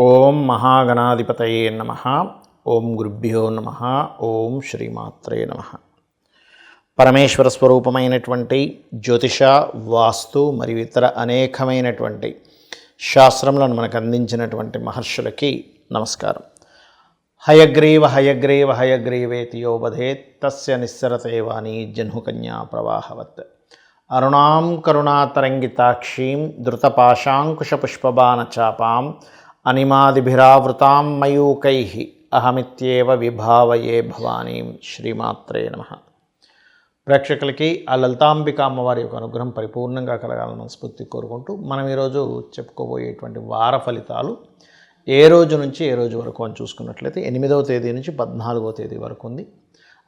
ఓం మహాగణాధిపతయే నమః. ఓం గురుభ్యో నమః. ఓం శ్రీమాత్రే నమః. పరమేశ్వర స్వరూపమైనటువంటి జ్యోతిష, వాస్తు మరియు ఇతర అనేకమైనటువంటి శాస్త్రములను మనకు అందించినటువంటి మహర్షులకి నమస్కారం. హయగ్రీవ హయగ్రీవ హయగ్రీవేతి యో వదేత్ తస్య నిస్సరతే వాణి జహ్నుకన్యా ప్రవాహవత్. అరుణాం కరుణాతరంగితాక్షీం ధృతపాశాంకుశపుష్పబాణచాపాం అనిమాదిభిరావృతాం మయూకైః అహమిత్యేవ విభావయే భవానీం. శ్రీమాత్రే నమః. ప్రేక్షకులకి ఆ లలితాంబిక అమ్మవారి యొక్క అనుగ్రహం పరిపూర్ణంగా కలగాలని మనస్ఫూర్తి కోరుకుంటూ మనం ఈరోజు చెప్పుకోబోయేటువంటి వార ఫలితాలు ఏ రోజు నుంచి ఏ రోజు వరకు అని చూసుకున్నట్లయితే 8వ తేదీ నుంచి 14వ తేదీ వరకు ఉంది.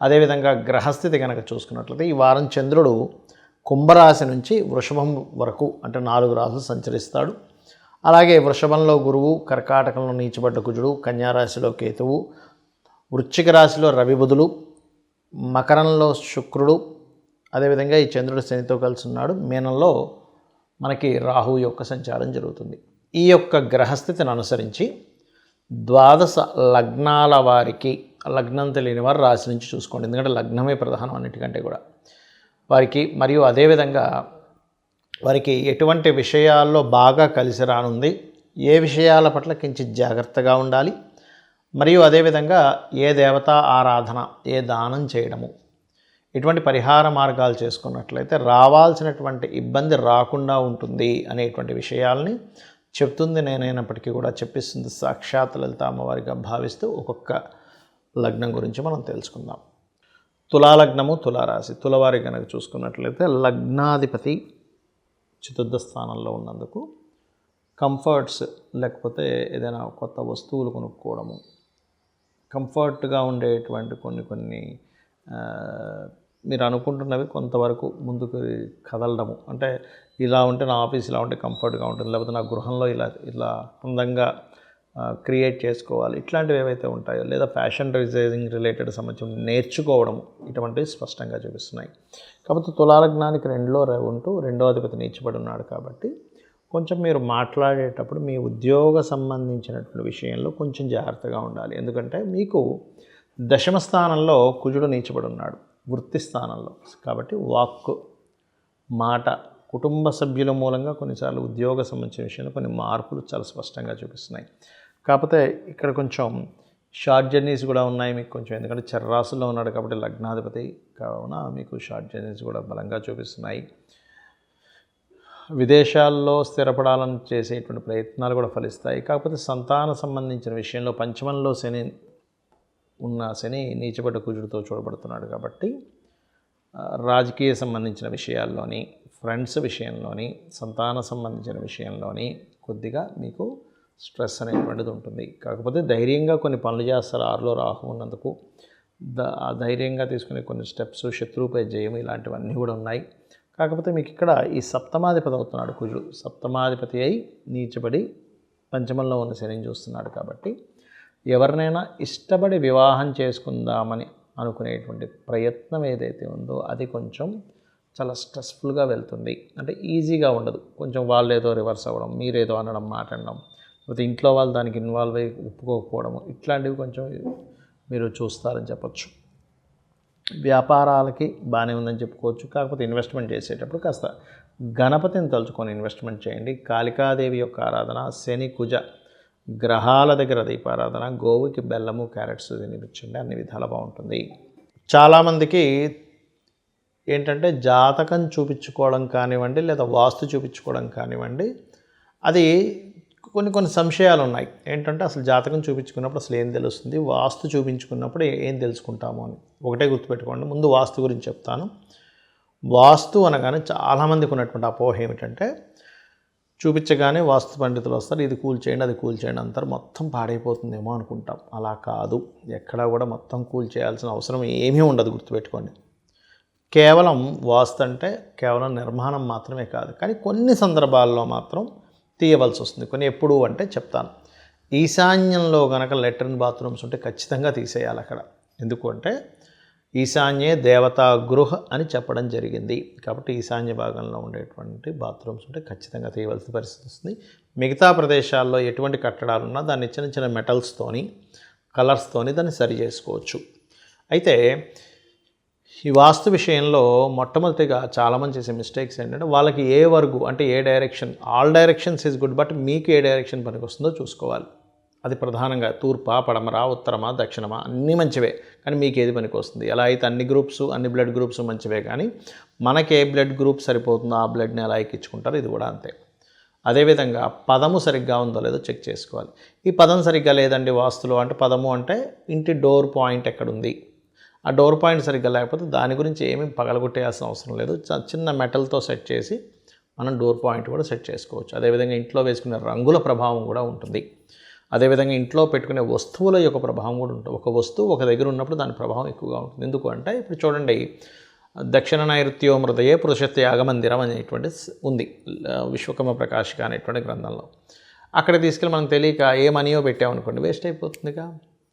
అదేవిధంగా గ్రహస్థితి కనుక చూసుకున్నట్లయితే ఈ వారం చంద్రుడు కుంభరాశి నుంచి వృషభం వరకు అంటే 4 రాశులు సంచరిస్తాడు. అలాగే వృషభంలో గురువు, కర్కాటకంలో నీచబడ్డ కుజుడు, కన్యారాశిలో కేతువు, వృశ్చిక రాశిలో రవి బుధులు, మకరంలో శుక్రుడు, అదేవిధంగా ఈ చంద్రుడు శనితో కలిసి ఉన్నాడు. మీనంలో మనకి రాహు యొక్క సంచారం జరుగుతుంది. ఈ యొక్క గ్రహస్థితిని అనుసరించి 12 లగ్నాల వారికి, లగ్నం తెలియని వారు రాశి నుంచి చూసుకోండి, ఎందుకంటే లగ్నమే ప్రధానం అన్నిటికంటే కూడా వారికి. మరియు అదేవిధంగా వారికి ఎటువంటి విషయాల్లో బాగా కలిసి రానుంది, ఏ విషయాల పట్ల కించిత్ జాగ్రత్తగా ఉండాలి, మరియు అదేవిధంగా ఏ దేవతా ఆరాధన, ఏ దానం చేయడము, ఇటువంటి పరిహార మార్గాలు చేసుకున్నట్లయితే రావాల్సినటువంటి ఇబ్బంది రాకుండా ఉంటుంది అనేటువంటి విషయాల్ని చెప్తుంది. నేనైనప్పటికీ కూడా చెప్పిస్తుంది సాక్షాత్ లలిత అమ్మవారిగా భావిస్తూ ఒక్కొక్క లగ్నం గురించి మనం తెలుసుకుందాం. తులాలగ్నము, తులారాశి. తులవారి కనుక చూసుకున్నట్లయితే లగ్నాధిపతి చతుర్థ స్థానంలో ఉన్నందుకు కంఫర్ట్స్, లేకపోతే ఏదైనా కొత్త వస్తువులు కొనుక్కోవడము, కంఫర్ట్గా ఉండేటువంటి కొన్ని మీరు అనుకుంటున్నవి కొంతవరకు ముందుకు కదలడము. అంటే ఇలా ఉంటే నా ఆఫీస్ ఇలా ఉంటే కంఫర్ట్గా ఉంటుంది, లేకపోతే నా గృహంలో ఇలా అందంగా క్రియేట్ చేసుకోవాలి, ఇట్లాంటివి ఏవైతే ఉంటాయో, లేదా ఫ్యాషన్ డిజైనింగ్ రిలేటెడ్ సంబంధించి నేర్చుకోవడం, ఇటువంటివి స్పష్టంగా చూపిస్తున్నాయి. కాబట్టి తులాలగ్నానికి 2లో ఉంటూ 2వ అధిపతి నీచబడి ఉన్నాడు. కాబట్టి కొంచెం మీరు మాట్లాడేటప్పుడు మీ ఉద్యోగ సంబంధించినటువంటి విషయంలో కొంచెం జాగ్రత్తగా ఉండాలి. ఎందుకంటే మీకు దశమ స్థానంలో కుజుడు నీచబడి ఉన్నాడు, వృత్తి స్థానంలో. కాబట్టి వాక్కు, మాట, కుటుంబ సభ్యుల మూలంగా కొన్నిసార్లు ఉద్యోగ సంబంధించిన విషయంలో కొన్ని మార్పులు చాలా స్పష్టంగా చూపిస్తున్నాయి. కాకపోతే ఇక్కడ కొంచెం షార్ట్ జర్నీస్ కూడా ఉన్నాయి మీకు కొంచెం, ఎందుకంటే చర్రాసుల్లో ఉన్నాడు కాబట్టి లగ్నాధిపతి కావున మీకు షార్ట్ జర్నీస్ కూడా బలంగా చూపిస్తున్నాయి. విదేశాల్లో స్థిరపడాలని చేసేటువంటి ప్రయత్నాలు కూడా ఫలిస్తాయి. కాకపోతే సంతాన సంబంధించిన విషయంలో పంచమంలో శని నీచబడ్డ కుజుడితో చూడబడుతున్నాడు. కాబట్టి రాజకీయ సంబంధించిన విషయాల్లోని, ఫ్రెండ్స్ విషయంలోని, సంతాన సంబంధించిన విషయంలోని కొద్దిగా మీకు స్ట్రెస్ అనేటువంటిది ఉంటుంది. కాకపోతే ధైర్యంగా కొన్ని పనులు చేస్తారు. 6లో రాహు ఉన్నందుకు ధైర్యంగా తీసుకునే కొన్ని స్టెప్స్, శత్రువుపై జయం, ఇలాంటివన్నీ కూడా ఉన్నాయి. కాకపోతే మీకు ఇక్కడ ఈ సప్తమాధిపతి అవుతున్నాడు కుజుడు. సప్తమాధిపతి అయి నీచబడి పంచమంలో ఉన్న శనిని చూస్తున్నాడు. కాబట్టి ఎవరినైనా ఇష్టపడి వివాహం చేసుకుందామని అనుకునేటువంటి ప్రయత్నం ఏదైతే ఉందో అది కొంచెం చాలా స్ట్రెస్ఫుల్గా వెళ్తుంది. అంటే ఈజీగా ఉండదు. కొంచెం వాళ్ళు ఏదో రివర్స్ అవ్వడం, మీరేదో అనడం, మాట్లాడడం, లేకపోతే ఇంట్లో వాళ్ళు దానికి ఇన్వాల్వ్ అయ్యి ఒప్పుకోకపోవడము, ఇట్లాంటివి కొంచెం మీరు చూస్తారని చెప్పచ్చు. వ్యాపారాలకి బాగానే ఉందని చెప్పుకోవచ్చు. కాకపోతే ఇన్వెస్ట్మెంట్ చేసేటప్పుడు కాస్త గణపతిని తలుచుకొని ఇన్వెస్ట్మెంట్ చేయండి. కాళికాదేవి యొక్క ఆరాధన, శని కుజ గ్రహాల దగ్గర దీపారాధన, గోవుకి బెల్లము, క్యారెట్స్ తినిపించండి, అన్ని విధాలు బాగుంటుంది. చాలామందికి ఏంటంటే జాతకం చూపించుకోవడం కానివ్వండి, లేదా వాస్తు చూపించుకోవడం కానివ్వండి, అది కొన్ని సంశయాలు ఉన్నాయి. ఏంటంటే అసలు జాతకం చూపించుకున్నప్పుడు అసలు ఏం తెలుస్తుంది, వాస్తు చూపించుకున్నప్పుడు ఏం తెలుసుకుంటాము అని. ఒకటే గుర్తుపెట్టుకోండి. ముందు వాస్తు గురించి చెప్తాను. వాస్తు అనగానే చాలామందికి ఉన్నటువంటి అపోహ ఏమిటంటే చూపించగానే వాస్తు పండితులు వస్తారు, ఇది కూల్చేయండి, అది కూల్చేయండి అంటారు, మొత్తం పాడైపోతుందేమో అనుకుంటాం. అలా కాదు. ఎక్కడా కూడా మొత్తం కూల్చేయాల్సిన అవసరం ఏమీ ఉండదు, గుర్తుపెట్టుకోండి. కేవలం వాస్తు అంటే కేవలం నిర్మాణం మాత్రమే కాదు, కానీ కొన్ని సందర్భాల్లో మాత్రం తీయవలసి వస్తుంది. కొన్ని ఎప్పుడు అంటే చెప్తాను. ఈశాన్యంలో కనుక లెట్రిన్ బాత్రూమ్స్ ఉంటే ఖచ్చితంగా తీసేయాలి అక్కడ. ఎందుకు అంటే ఈశాన్యే దేవతా గృహ అని చెప్పడం జరిగింది. కాబట్టి ఈశాన్య భాగంలో ఉండేటువంటి బాత్రూమ్స్ ఉంటే ఖచ్చితంగా తీయవలసిన పరిస్థితి వస్తుంది. మిగతా ప్రదేశాల్లో ఎటువంటి కట్టడాలు ఉన్నా దాన్ని చిన్న చిన్న మెటల్స్తోని కలర్స్తోని దాన్ని సరి చేసుకోవచ్చు. అయితే ఈ వాస్తు విషయంలో మొట్టమొదటిగా చాలామంది చేసే మిస్టేక్స్ ఏంటంటే వాళ్ళకి ఏ వర్గు అంటే ఏ direction, all directions is good, but మీకు ఏ డైరెక్షన్ పనికి వస్తుందో చూసుకోవాలి. అది ప్రధానంగా తూర్పా, పడమరా, ఉత్తరమా, దక్షిణమా అన్నీ మంచివే, కానీ మీకు ఏది పనికి వస్తుంది. ఎలా అయితే అన్ని గ్రూప్స్, అన్ని బ్లడ్ గ్రూప్స్ మంచివే, కానీ మనకి ఏ బ్లడ్ గ్రూప్ సరిపోతుందో ఆ బ్లడ్ని ఎలా ఎక్కించుకుంటారో ఇది కూడా అంతే. అదేవిధంగా పదము సరిగ్గా ఉందో లేదో చెక్ చేసుకోవాలి. ఈ పదం సరిగ్గా లేదండి వాస్తులో అంటే, పదము అంటే ఇంటి డోర్ పాయింట్ ఎక్కడుంది, ఆ డోర్ పాయింట్ సరిగ్గా లేకపోతే దాని గురించి ఏమీ పగలగొట్టేయాల్సిన అవసరం లేదు. చిన్న మెటల్తో సెట్ చేసి మనం డోర్ పాయింట్ కూడా సెట్ చేసుకోవచ్చు. అదేవిధంగా ఇంట్లో వేసుకునే రంగుల ప్రభావం కూడా ఉంటుంది. అదేవిధంగా ఇంట్లో పెట్టుకునే వస్తువుల యొక్క ప్రభావం కూడా ఉంటుంది. ఒక వస్తువు ఒక దగ్గర ఉన్నప్పుడు దాని ప్రభావం ఎక్కువగా ఉంటుంది. ఎందుకు అంటే ఇప్పుడు చూడండి, దక్షిణ నైరుత్యో మృదయే పురుషత్యాగ మందిరం అనేటువంటి ఉంది విశ్వకర్మ ప్రకాశిక అనేటువంటి గ్రంథంలో. అక్కడ తీసుకెళ్ళి మనం తెలియక ఏ మనీయో పెట్టామనుకోండి, వేస్ట్ అయిపోతుందిగా.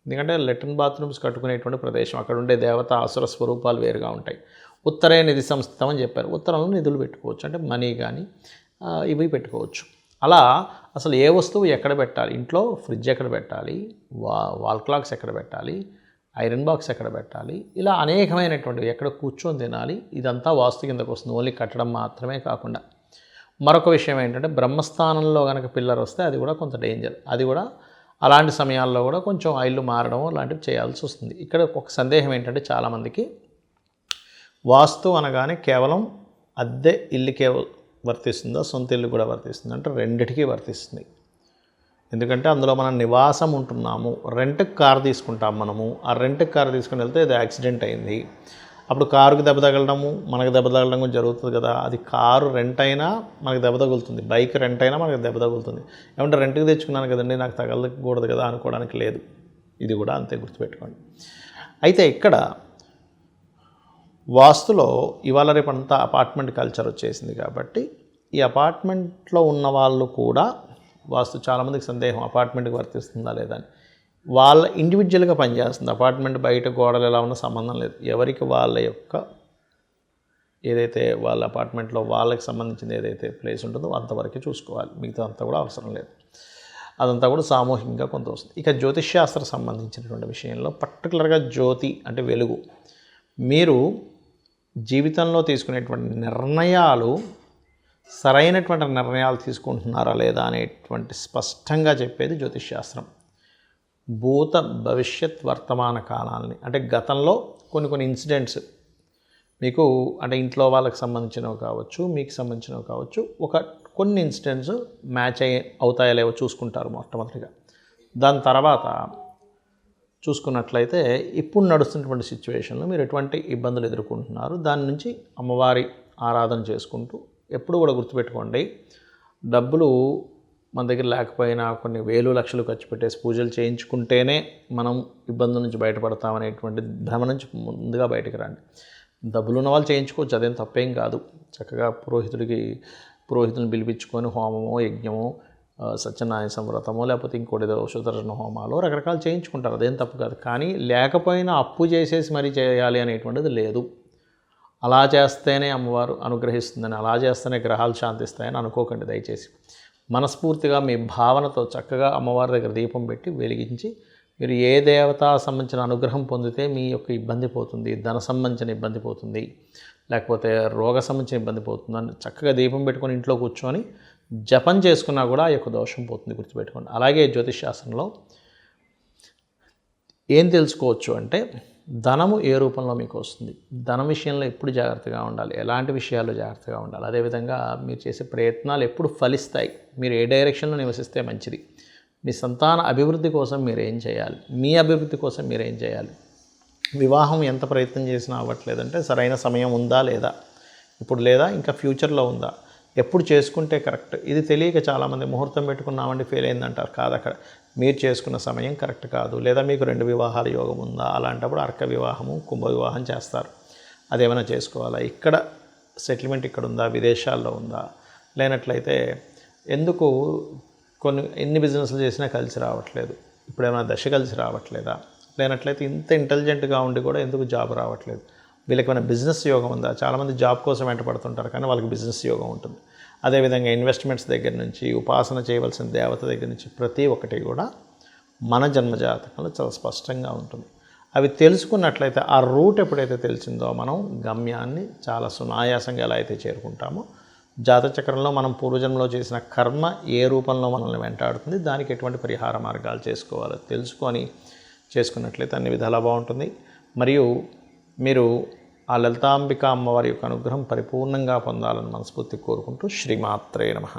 ఎందుకంటే లెట్రిన్ బాత్రూమ్స్ కట్టుకునేటువంటి ప్రదేశం, అక్కడ ఉండే దేవత అసుర స్వరూపాలు వేరుగా ఉంటాయి. ఉత్తరే నిధి సంస్థం అని చెప్పారు. ఉత్తరంలో నిధులు పెట్టుకోవచ్చు, అంటే మనీ కానీ ఇవి పెట్టుకోవచ్చు. అలా అసలు ఏ వస్తువు ఎక్కడ పెట్టాలి, ఇంట్లో ఫ్రిడ్జ్ ఎక్కడ పెట్టాలి, వాల్ క్లాక్స్ ఎక్కడ పెట్టాలి, ఐరన్ బాక్స్ ఎక్కడ పెట్టాలి, ఇలా అనేకమైనటువంటివి, ఎక్కడ కూర్చొని తినాలి, ఇదంతా వాస్తు కిందకు వస్తుంది. ఓన్లీ కట్టడం మాత్రమే కాకుండా మరొక విషయం ఏంటంటే, బ్రహ్మస్థానంలో కనుక పిల్లర్ వస్తే అది కూడా కొంత డేంజర్. అది కూడా అలాంటి సమయాల్లో కూడా కొంచెం ఆ ఇల్లు మారడం లాంటివి చేయాల్సి వస్తుంది. ఇక్కడ ఒక సందేహం ఏంటంటే, చాలామందికి వాస్తు అనగానే కేవలం అద్దె ఇల్లుకే వర్తిస్తుందా, సొంత ఇల్లు కూడా వర్తిస్తుంది అంటే రెండిటికీ వర్తిస్తుంది. ఎందుకంటే అందులో మనం నివాసం ఉంటున్నాము. రెంట్కి కారు తీసుకుంటాం మనము. ఆ రెంట్కి కారు తీసుకుని వెళ్తే అది యాక్సిడెంట్ అయింది, అప్పుడు కారుకి దెబ్బ తగలడము, మనకు దెబ్బ తగలడం కూడా జరుగుతుంది కదా. అది కారు రెంట్ అయినా మనకు దెబ్బ తగులుతుంది, బైక్ రెంట్ అయినా మనకు దెబ్బ తగులుతుంది. ఏమంటే రెంట్కి తెచ్చుకున్నాను కదండి, నాకు తగలకూడదు కదా అనుకోవడానికి లేదు. ఇది కూడా అంతే, గుర్తుపెట్టుకోండి. అయితే ఇక్కడ వాస్తులో ఇవాళ రేపంతా అపార్ట్మెంట్ కల్చర్ వచ్చేసింది కాబట్టి ఈ అపార్ట్మెంట్లో ఉన్న వాళ్ళు కూడా వాస్తు, చాలామందికి సందేహం అపార్ట్మెంట్కి వర్తిస్తుందా లేదా అని. వాళ్ళ ఇండివిజువల్గా పనిచేస్తుంది. అపార్ట్మెంట్ బయట గోడలు ఎలా ఉన్న సంబంధం లేదు. ఎవరికి వాళ్ళ యొక్క ఏదైతే వాళ్ళ అపార్ట్మెంట్లో వాళ్ళకి సంబంధించిన ఏదైతే ప్లేస్ ఉంటుందో అంతవరకే చూసుకోవాలి, మిగతా అంతా కూడా అవసరం లేదు. అదంతా కూడా సామూహికంగా కొంత వస్తుంది. ఇక జ్యోతిష్శాస్త్రం సంబంధించినటువంటి విషయంలో పర్టికులర్గా జ్యోతి అంటే వెలుగు. మీరు జీవితంలో తీసుకునేటువంటి నిర్ణయాలు సరైనటువంటి నిర్ణయాలు తీసుకుంటున్నారా లేదా అనేటువంటి స్పష్టంగా చెప్పేది జ్యోతిష్శాస్త్రం. భూత భవిష్యత్ వర్తమాన కాలాలని, అంటే గతంలో కొన్ని ఇన్సిడెంట్స్ మీకు, అంటే ఇంట్లో వాళ్ళకి సంబంధించినవి కావచ్చు, మీకు సంబంధించినవి కావచ్చు, కొన్ని ఇన్సిడెంట్స్ మ్యాచ్ అవుతాయో లేవో చూసుకుంటారు మొట్టమొదటిగా. దాని తర్వాత చూసుకున్నట్లయితే ఇప్పుడు నడుస్తున్నటువంటి సిచ్యువేషన్లో మీరు ఎటువంటి ఇబ్బందులు ఎదుర్కొంటున్నారు, దాని నుంచి అమ్మవారి ఆరాధన చేసుకుంటూ ఎప్పుడు కూడా గుర్తుపెట్టుకోండి, డబ్బులు మన దగ్గర లేకపోయినా కొన్ని వేలు లక్షలు ఖర్చు పెట్టేసి పూజలు చేయించుకుంటేనే మనం ఇబ్బందుల నుంచి బయటపడతామనేటువంటి భ్రమ నుంచి ముందుగా బయటకు రండి. డబ్బులు ఉన్న వాళ్ళు చేయించుకోవచ్చు, అదేం తప్పేం కాదు. చక్కగా పురోహితులను పిలిపించుకొని హోమమో, యజ్ఞమో, సత్యనారాయణ సంవ్రతమో, లేకపోతే ఇంకోటి ఏదో సుదర్శన హోమాలో రకరకాలు చేయించుకుంటారు, అదేం తప్పు కాదు. కానీ లేకపోయినా అప్పు చేసేసి మరీ చేయాలి అనేటువంటిది లేదు. అలా చేస్తేనే అమ్మవారు అనుగ్రహిస్తుందని, అలా చేస్తేనే గ్రహాలు శాంతిస్తాయని అనుకోకండి దయచేసి. మనస్ఫూర్తిగా మీ భావనతో చక్కగా అమ్మవారి దగ్గర దీపం పెట్టి వెలిగించి, మీరు ఏ దేవత సంబంధించిన అనుగ్రహం పొందితే మీ యొక్క ఇబ్బంది పోతుంది, ధన సంబంధించిన ఇబ్బంది పోతుంది, లేకపోతే రోగ సంబంధించిన ఇబ్బంది పోతుందని చక్కగా దీపం పెట్టుకొని ఇంట్లో కూర్చొని జపం చేసుకున్నా కూడా ఆ యొక్క దోషం పోతుంది, గుర్తుపెట్టుకోండి. అలాగే జ్యోతిష్శాస్త్రంలో ఏం తెలుసుకోవచ్చు అంటే, ధనము ఏ రూపంలో మీకు వస్తుంది, ధనం విషయంలో ఎప్పుడు జాగ్రత్తగా ఉండాలి, ఎలాంటి విషయాల్లో జాగ్రత్తగా ఉండాలి, అదేవిధంగా మీరు చేసే ప్రయత్నాలు ఎప్పుడు ఫలిస్తాయి, మీరు ఏ డైరెక్షన్లో నివసిస్తే మంచిది, మీ సంతాన అభివృద్ధి కోసం మీరు ఏం చేయాలి, మీ అభివృద్ధి కోసం మీరు ఏం చేయాలి, వివాహం ఎంత ప్రయత్నం చేసినా అవ్వట్లేదంటే సరైన సమయం ఉందా లేదా, ఇప్పుడు లేదా ఇంకా ఫ్యూచర్లో ఉందా, ఎప్పుడు చేసుకుంటే కరెక్ట్, ఇది తెలియక చాలామంది ముహూర్తం పెట్టుకున్నామండి ఫెయిల్ అయిందంటారు. కాదు, అక్కడ మీరు చేసుకున్న సమయం కరెక్ట్ కాదు, లేదా మీకు 2 వివాహాల యోగం ఉందా, అలాంటప్పుడు అర్క వివాహము, కుంభ వివాహం చేస్తారు. అదేమైనా చేసుకోవాలా, ఇక్కడ సెటిల్మెంట్ ఇక్కడ ఉందా, విదేశాల్లో ఉందా, లేనట్లయితే ఎన్ని బిజినెస్లు చేసినా కలిసి రావట్లేదు, ఇప్పుడు ఏమైనా దశ కలిసి రావట్లేదా, లేనట్లయితే ఇంత ఇంటెలిజెంట్గా ఉండి కూడా ఎందుకు జాబ్ రావట్లేదు, వీళ్ళకి ఏమైనా బిజినెస్ యోగం ఉందా? చాలామంది జాబ్ కోసం వెంటపడుతుంటారు కానీ వాళ్ళకి బిజినెస్ యోగం ఉంటుంది. అదేవిధంగా ఇన్వెస్ట్మెంట్స్ దగ్గర నుంచి, ఉపాసన చేయవలసిన దేవత దగ్గర నుంచి ప్రతి ఒక్కటి కూడా మన జన్మజాతకంలో చాలా స్పష్టంగా ఉంటుంది. అవి తెలుసుకున్నట్లయితే ఆ రూట్ ఎప్పుడైతే తెలిసిందో మనం గమ్యాన్ని చాలా సునాయాసంగా ఎలా అయితే చేరుకుంటామో, జాతచక్రంలో మనం పూర్వజన్మలో చేసిన కర్మ ఏ రూపంలో మనల్ని వెంటాడుతుంది, దానికి ఎటువంటి పరిహార మార్గాలు చేసుకోవాలో తెలుసుకొని చేసుకున్నట్లయితే అన్ని విధాలా బాగుంటుంది. మరియు మీరు ఆ లలితాంబిక అమ్మవారి యొక్క అనుగ్రహం పరిపూర్ణంగా పొందాలని మనస్ఫూర్తి కోరుకుంటూ శ్రీమాత్రే నమః.